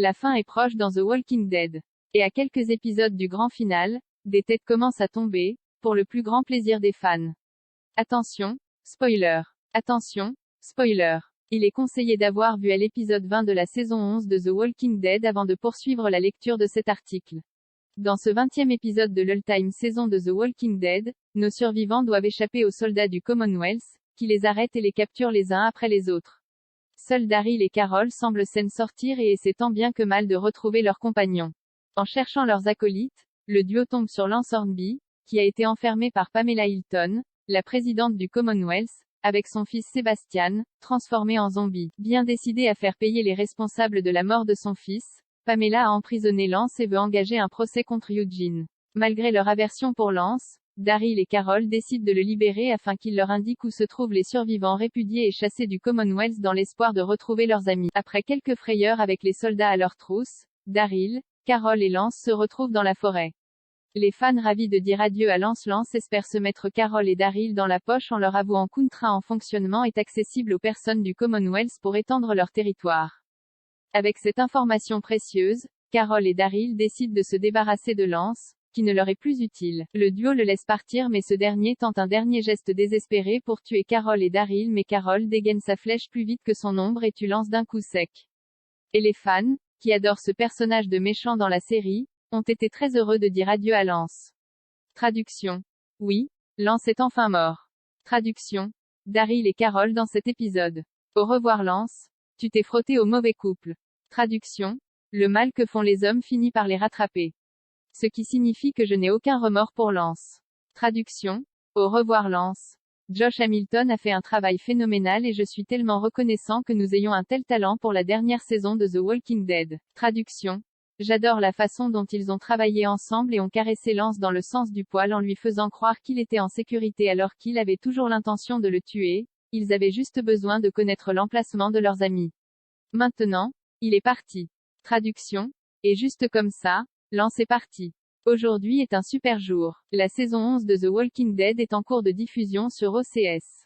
La fin est proche dans The Walking Dead. Et à quelques épisodes du grand final, des têtes commencent à tomber, pour le plus grand plaisir des fans. Attention, spoiler. Attention, spoiler. Il est conseillé d'avoir vu à l'épisode 20 de la saison 11 de The Walking Dead avant de poursuivre la lecture de cet article. Dans ce 20e épisode de l'ultime saison de The Walking Dead, nos survivants doivent échapper aux soldats du Commonwealth, qui les arrêtent et les capturent les uns après les autres. Seuls Daryl et Carol semblent s'en sortir et essaient tant bien que mal de retrouver leurs compagnons. En cherchant leurs acolytes, le duo tombe sur Lance Hornby, qui a été enfermé par Pamela Hilton, la présidente du Commonwealth, avec son fils Sebastian, transformé en zombie. Bien décidée à faire payer les responsables de la mort de son fils, Pamela a emprisonné Lance et veut engager un procès contre Eugene. Malgré leur aversion pour Lance, Daryl et Carol décident de le libérer afin qu'il leur indique où se trouvent les survivants répudiés et chassés du Commonwealth dans l'espoir de retrouver leurs amis. Après quelques frayeurs avec les soldats à leur trousse, Daryl, Carol et Lance se retrouvent dans la forêt. Les fans ravis de dire adieu à Lance espèrent se mettre Carol et Daryl dans la poche en leur avouant qu'un train en fonctionnement est accessible aux personnes du Commonwealth pour étendre leur territoire. Avec cette information précieuse, Carol et Daryl décident de se débarrasser de Lance, qui ne leur est plus utile. Le duo le laisse partir mais ce dernier tente un dernier geste désespéré pour tuer Carol et Daryl mais Carol dégaine sa flèche plus vite que son ombre et tue Lance d'un coup sec. Et les fans, qui adorent ce personnage de méchant dans la série, ont été très heureux de dire adieu à Lance. Traduction. Oui, Lance est enfin mort. Traduction. Daryl et Carol dans cet épisode. Au revoir Lance, tu t'es frotté au mauvais couple. Traduction. Le mal que font les hommes finit par les rattraper. Ce qui signifie que je n'ai aucun remords pour Lance. Traduction. Au revoir Lance. Josh Hamilton a fait un travail phénoménal et je suis tellement reconnaissant que nous ayons un tel talent pour la dernière saison de The Walking Dead. Traduction. J'adore la façon dont ils ont travaillé ensemble et ont caressé Lance dans le sens du poil en lui faisant croire qu'il était en sécurité alors qu'il avait toujours l'intention de le tuer, ils avaient juste besoin de connaître l'emplacement de leurs amis. Maintenant, il est parti. Traduction. Et juste comme ça, Lance est parti. Aujourd'hui est un super jour. La saison 11 de The Walking Dead est en cours de diffusion sur OCS.